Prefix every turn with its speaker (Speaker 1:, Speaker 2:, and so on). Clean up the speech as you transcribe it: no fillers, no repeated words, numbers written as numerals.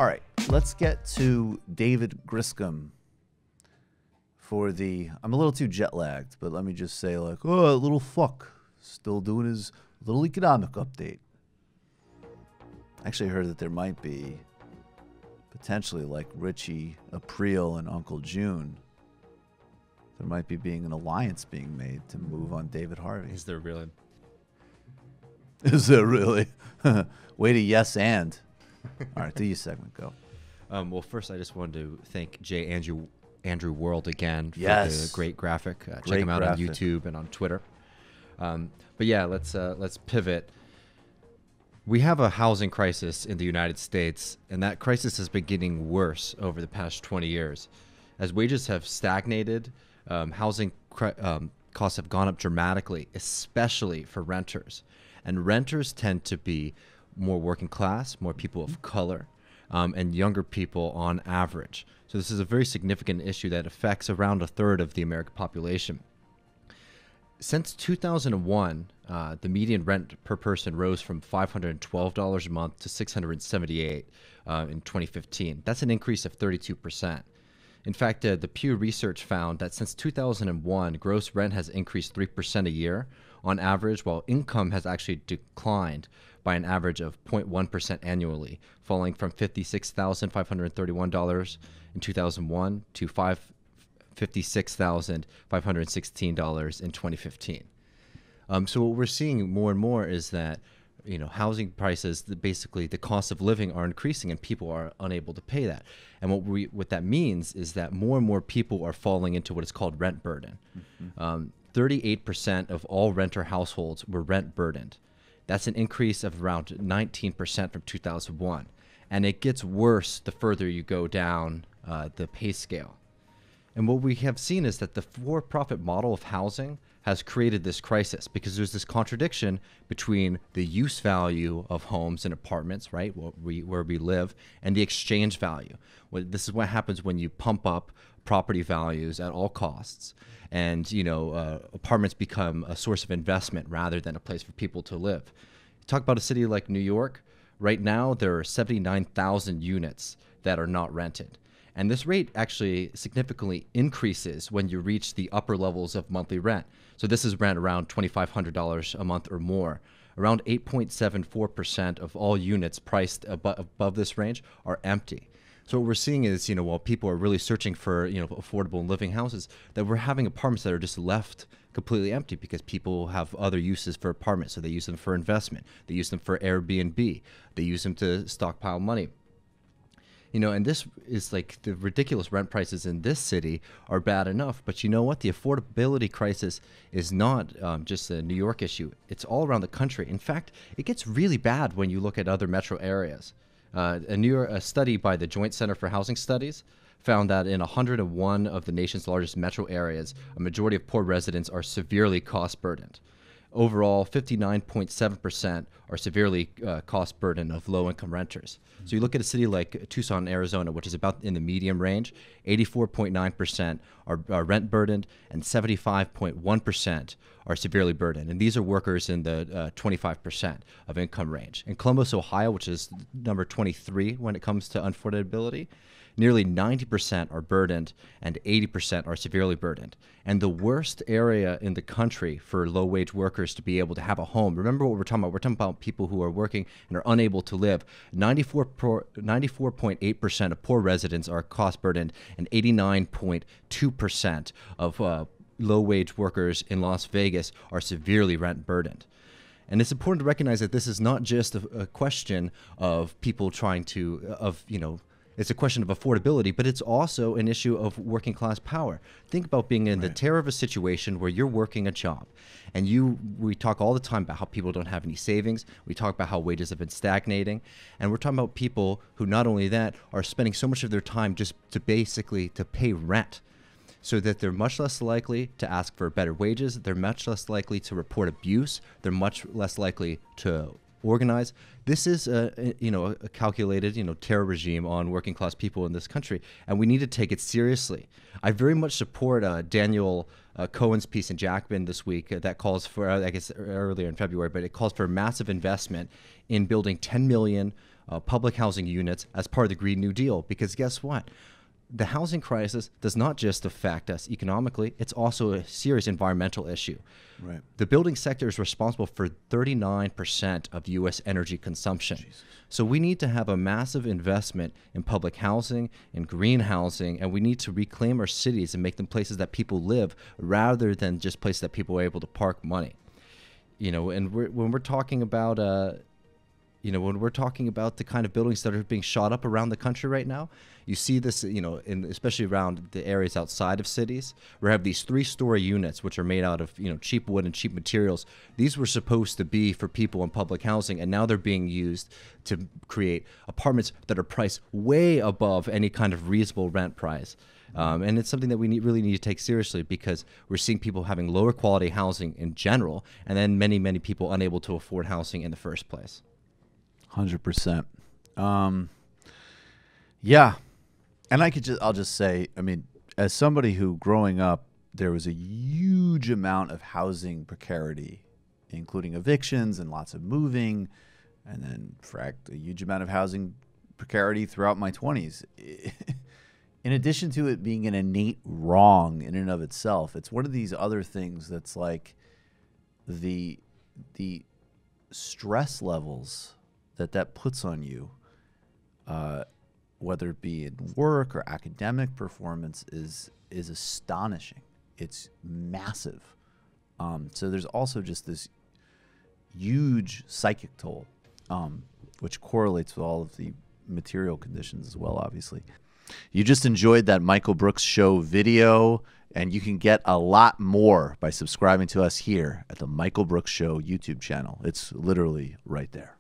Speaker 1: All right, let's get to David Griscom for the, I'm a little too jet lagged, but let me just say like, oh, little fuck, still doing his little economic update. I actually heard that there might be potentially like Richie Aprile and Uncle June. There might be being an alliance being made to move on David Harvey.
Speaker 2: Is there really?
Speaker 1: Is there really? Way to yes and. All right, do your segment, go.
Speaker 2: Well, first, I just wanted to thank Andrew World again for
Speaker 1: Yes.
Speaker 2: the great graphic. Check
Speaker 1: Great
Speaker 2: him out
Speaker 1: graphic.
Speaker 2: on YouTube and on Twitter. But yeah, let's pivot. We have a housing crisis in the United States, and that crisis has been getting worse over the past 20 years. As wages have stagnated, housing costs have gone up dramatically, especially for renters. And renters tend to be more working class, more people of color, and younger people on average. So this is a very significant issue that affects around a third of the American population. Since 2001, the median rent per person rose from $512 a month to $678 in 2015. That's an increase of 32%. In fact, the Pew Research found that since 2001, gross rent has increased 3% a year on average, while income has actually declined by an average of 0.1% annually, falling from $56,531 in 2001 to $56,516 in 2015. So what we're seeing more and more is that, you know, housing prices, basically the cost of living are increasing and people are unable to pay that. And what that means is that more and more people are falling into what is called rent burden. 38% of all renter households were rent burdened. That's an increase of around 19% from 2001. And it gets worse the further you go down the pay scale. And what we have seen is that the for-profit model of housing has created this crisis because there's this contradiction between the use value of homes and apartments, right, where we live, and the exchange value. This is what happens when you pump up property values at all costs, and apartments become a source of investment rather than a place for people to live. Talk about a city like New York. Right now, there are 79,000 units that are not rented. And this rate actually significantly increases when you reach the upper levels of monthly rent. So this is rent around $2,500 a month or more. Around 8.74% of all units priced above this range are empty. So what we're seeing is, while people are really searching for, affordable living houses, that we're having apartments that are just left completely empty because people have other uses for apartments. So they use them for investment. They use them for Airbnb. They use them to stockpile money. And this is like the ridiculous rent prices in this city are bad enough. But you know what? The affordability crisis is not just a New York issue. It's all around the country. In fact, it gets really bad when you look at other metro areas. A study by the Joint Center for Housing Studies found that in 101 of the nation's largest metro areas, a majority of poor residents are severely cost burdened. Overall, 59.7% are severely cost burdened of low-income renters. So you look at a city like Tucson, Arizona, which is about in the medium range, 84.9% are rent burdened, and 75.1% are severely burdened. And these are workers in the 25% of income range. In Columbus, Ohio, which is number 23 when it comes to affordability, nearly 90% are burdened and 80% are severely burdened. And the worst area in the country for low-wage workers to be able to have a home, remember what we're talking about. We're talking about people who are working and are unable to live. 94.8% of poor residents are cost burdened, and 89.2% of low-wage workers in Las Vegas are severely rent burdened. And it's important to recognize that this is not just a question of people trying to, it's a question of affordability, but it's also an issue of working class power. Think about being in the terror of a situation where you're working a job, and we talk all the time about how people don't have any savings. We talk about how wages have been stagnating, and we're talking about people who not only that are spending so much of their time just to pay rent, so that they're much less likely to ask for better wages. They're much less likely to report abuse. They're much less likely to organize. This is a calculated terror regime on working class people in this country, and we need to take it seriously. I very much support Daniel Cohen's piece in Jacobin this week that calls for, I guess earlier in February, but it calls for a massive investment in building 10 million public housing units as part of the Green New Deal. Because guess what? The housing crisis does not just affect us economically, it's also a serious environmental issue.
Speaker 1: Right.
Speaker 2: The building sector is responsible for 39% of U.S. energy consumption.
Speaker 1: Jesus.
Speaker 2: So we need to have a massive investment in public housing, in green housing, and we need to reclaim our cities and make them places that people live rather than just places that people are able to park money. And when we're talking about when we're talking about the kind of buildings that are being shot up around the country right now, you see this, especially around the areas outside of cities, where we have these 3-story units, which are made out of, cheap wood and cheap materials. These were supposed to be for people in public housing, and now they're being used to create apartments that are priced way above any kind of reasonable rent price. And it's something that we really need to take seriously, because we're seeing people having lower quality housing in general, and then many, many people unable to afford housing in the first place.
Speaker 1: 100%. Yeah. And I'll just say, I mean, as somebody who growing up, there was a huge amount of housing precarity, including evictions and lots of moving, and then a huge amount of housing precarity throughout my 20s. In addition to it being an innate wrong in and of itself, it's one of these other things that's like the stress levels that puts on you, whether it be in work or academic performance, is astonishing. It's massive. So there's also just this huge psychic toll, which correlates with all of the material conditions as well, obviously. You just enjoyed that Michael Brooks Show video, and you can get a lot more by subscribing to us here at the Michael Brooks Show YouTube channel. It's literally right there.